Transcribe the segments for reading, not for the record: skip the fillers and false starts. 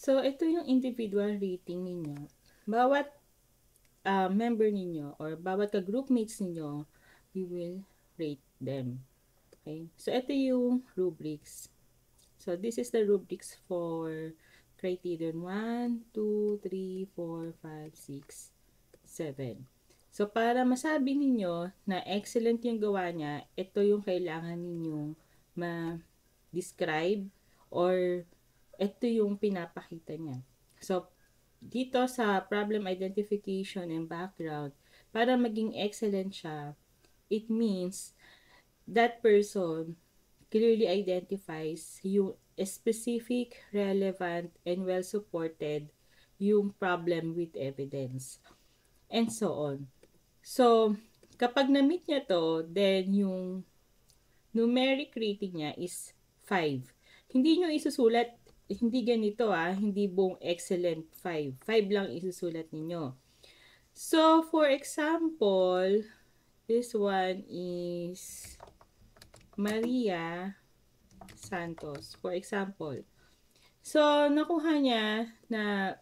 So, ito yung individual rating ninyo. Bawat member ninyo or bawat ka-groupmates ninyo, we will rate them. Okay? So, ito yung rubrics. So, this is the rubrics for criterion 1, 2, 3, 4, 5, 6, 7. So, para masabi ninyo na excellent yung gawa niya, ito yung kailangan ninyong ma-describe or ito yung pinapakita niya. So, dito sa problem identification and background, para maging excellent siya, it means that person clearly identifies yung specific, relevant, and well-supported yung problem with evidence. And so on. So, kapag na-meet niya to, then yung numeric rating niya is 5. Hindi nyo isusulat, hindi ganito hindi buong excellent 5. 5 lang isusulat ninyo. So, for example, this one is Maria Santos. For example. So, nakuha niya na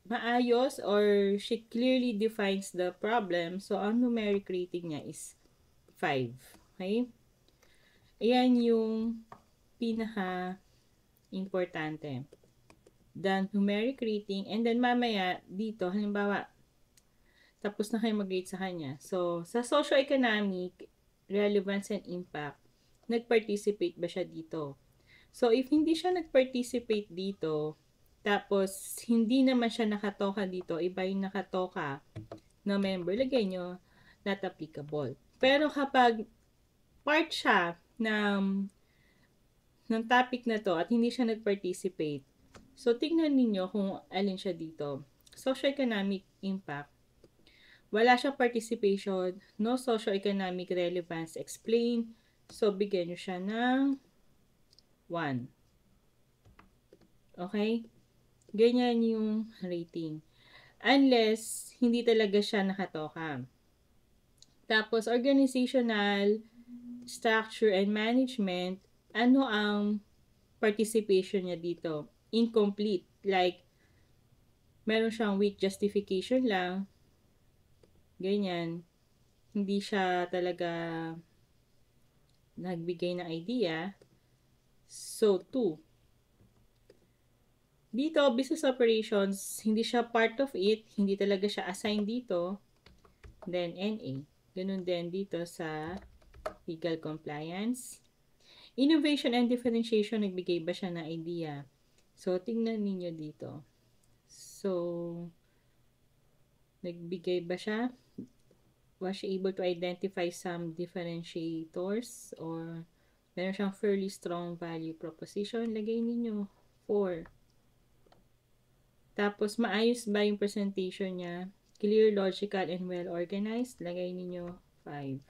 maayos or she clearly defines the problem. So, ang numeric rating niya is 5. Okay? Ayan yung pinaka-importante. The numeric rating. And then, mamaya, dito, halimbawa, tapos na kayo mag-rate sa kanya. So, sa socio-economic, relevance and impact, nag-participate ba siya dito? So, if hindi siya nag-participate dito, tapos hindi naman siya nakatoka dito, iba yung nakatoka na member, lagay nyo not applicable. Pero kapag part siya ng topic na to at hindi siya nag-participate, so tingnan ninyo kung alin siya dito. Socio-economic impact, wala siyang participation, no socio-economic relevance explain, so bigyan nyo siya ng 1. Okay? Ganyan yung rating. Unless, hindi talaga siya nakatoka. Tapos, organizational, structure, and management, ano ang participation niya dito? Incomplete. Like, meron siyang weak justification lang. Ganyan. Hindi siya talaga nagbigay ng idea. So, 2. Dito, business operations, hindi siya part of it, hindi talaga siya assigned dito. Then, NA. Ganun din dito sa legal compliance. Innovation and differentiation, nagbigay ba siya ng idea? So, tingnan ninyo dito. So, nagbigay ba siya? Was she able to identify some differentiators? Or meron siyang fairly strong value proposition? Lagay ninyo 4. Tapos, maayos ba yung presentation niya? Clear, logical, and well-organized? Lagay ninyo 5.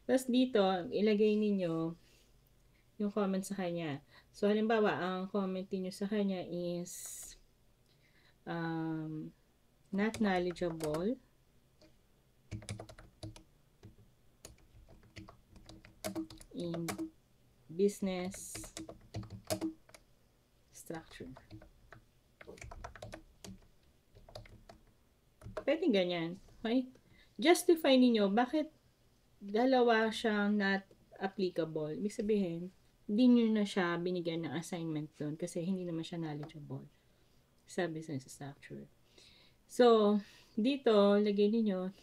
Tapos dito, ilagay ninyo yung comment sa kanya. So, halimbawa, ang comment niyo sa kanya is not knowledgeable in business structure. Pwede ganyan. Okay? Justify ninyo bakit dalawa siyang not applicable. Ibig sabihin, hindi nyo na siya binigyan ng assignment doon kasi hindi naman siya knowledgeable sa business structure. So, dito, lagay niyo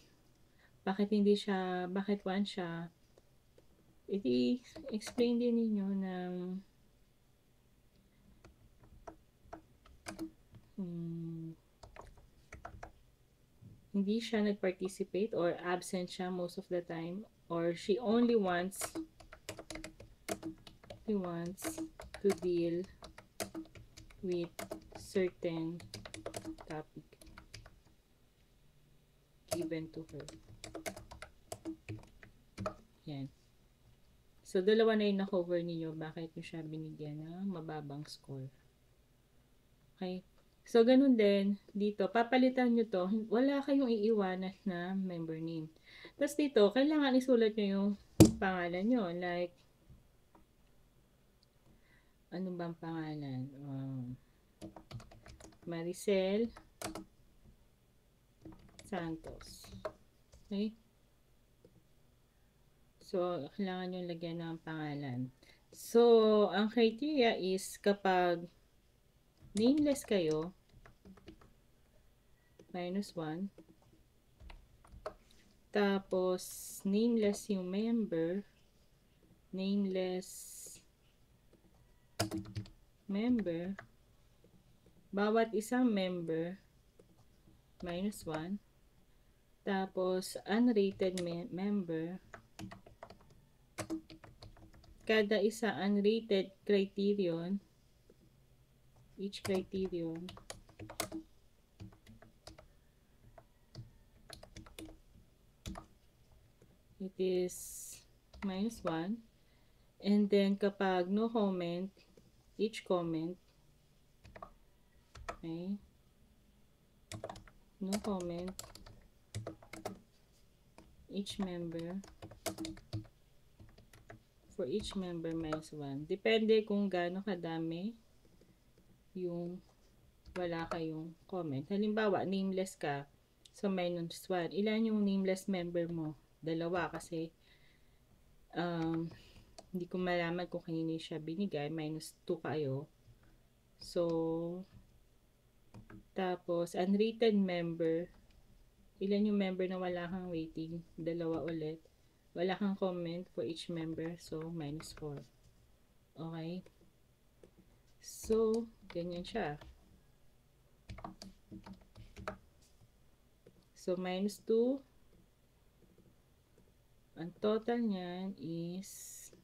bakit hindi siya, bakit 1 siya. I-explain din ninyo ng hindi siya nag-participate or absent siya most of the time or she only wants to deal with certain topic given to her. Yan. So, dalawa na yung na-cover ninyo bakit nyo siya binigyan ng mababang score. Okay? So, ganun din, dito, papalitan nyo to, wala kayong iiwanan na member name. Tapos dito, kailangan isulat nyo yung pangalan nyo. Like, ano bang pangalan? Maricel Santos. Okay? So, kailangan nyo lagyan ng pangalan. So, ang criteria is kapag nameless kayo, -1. Tapos, nameless yung member, bawat isang member, -1. Tapos, unrated member, kada isa unrated criterion, each criterion, it is -1. And then, kapag no comment, each comment, okay, no comment, each member, for each member, -1. Depende kung gaano kadami yung wala kayong comment. Halimbawa, nameless ka, so -1. Ilan yung nameless member mo? 2 kasi hindi ko malaman kung kanino siya binigay. -2 kayo. So, tapos, unrated member, ilan yung member na wala kang rating? 2 ulit. Wala kang comment for each member, so -4. Okay? So, ganyan siya. So, -2. Ang total niyan is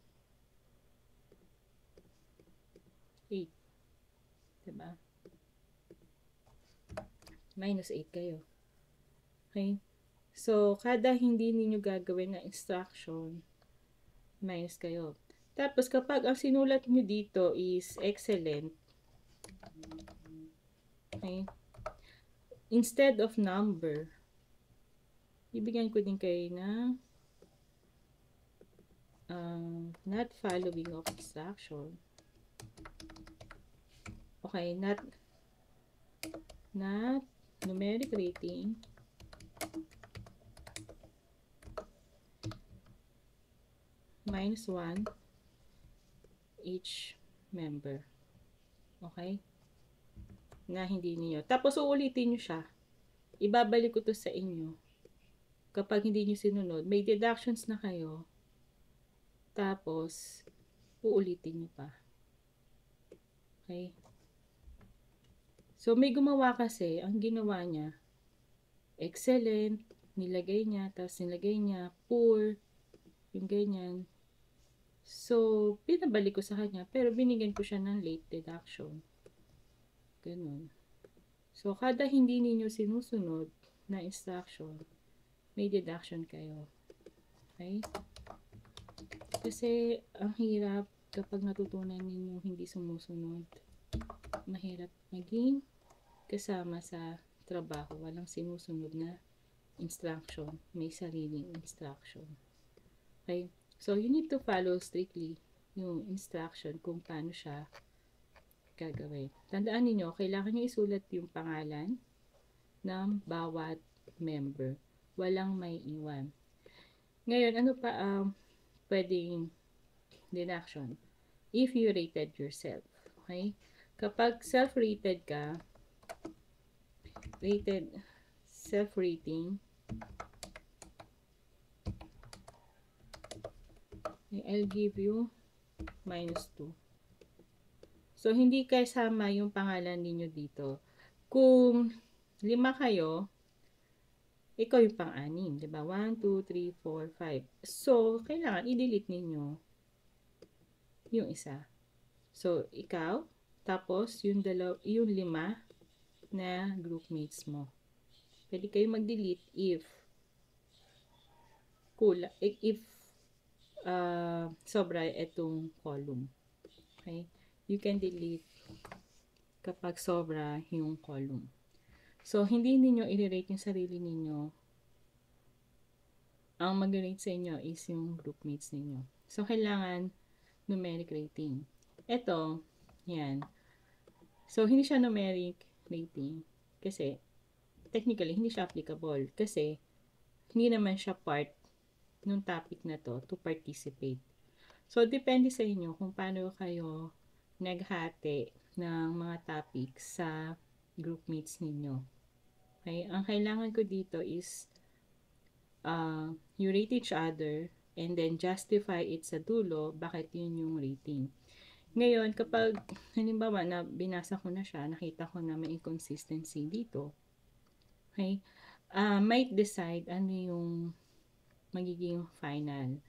8. Diba? -8 kayo. Okay? So, kada hindi ninyo gagawin na instruction, minus kayo. Tapos, kapag ang sinulat nyo dito is excellent, okay, instead of number, ibigyan ko din kayo na not following of instruction. Okay, not numeric rating, -1 each member. Okay? Na hindi niyo. Tapos, uulitin nyo siya. Ibabalik ko to sa inyo. Kapag hindi nyo sinunod, may deductions na kayo. Tapos, uulitin nyo pa. Okay? So, may gumawa kasi, ang ginawa niya, excellent, nilagay niya, tapos nilagay niya, poor, yung ganyan. So, pinabalik ko sa kanya, pero binigyan ko siya ng late deduction. Ganun. So, kada hindi ninyo sinusunod na instruction, may deduction kayo. Okay? Kasi, ang hirap kapag natutunan ninyo hindi sumusunod. Mahirap maging kasama sa trabaho. Walang sinusunod na instruction. May sariling instruction. Okay? So, you need to follow strictly yung instruction kung paano siya gagawin. Tandaan niyo, kailangan nyo isulat yung pangalan ng bawat member. Walang may iwan. Ngayon, ano pa pwedeng deduction? If you rated yourself. Okay? Kapag self-rated ka, self-rating, I'll give you -2. So, hindi kasama yung pangalan ninyo dito. Kung 5 kayo, ikaw yung pang-anim. Diba? 1, 2, 3, 4, 5. So, kailangan i-delete ninyo yung isa. So, ikaw, tapos yung 5 na groupmates mo. Pwede kayo mag-delete if sobra itong column. Okay? You can delete kapag sobra yung column. So, hindi ninyo i-rate yung sarili ninyo. Ang mag-rate sa inyo is yung groupmates ninyo. So, kailangan numeric rating. Ito, yan. So, hindi siya numeric rating. Kasi, technically, hindi siya applicable. Kasi, hindi naman siya part ng topic na to participate. So, depende sa inyo kung paano kayo naghati ng mga topics sa group mates ninyo. Okay? Ang kailangan ko dito is you rate each other and then justify it sa dulo bakit yun yung rating. Ngayon, kapag halimbawa na binasa ko na siya, nakita ko na may inconsistency dito, okay, might decide ano yung magiging final.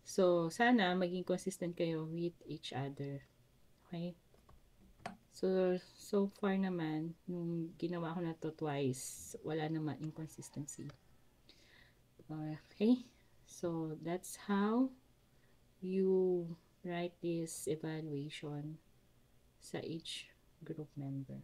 So, sana maging consistent kayo with each other. Okay? So far naman, nung ginawa ko na to twice, wala naman inconsistency. Okay? So, that's how you write this evaluation sa each group member.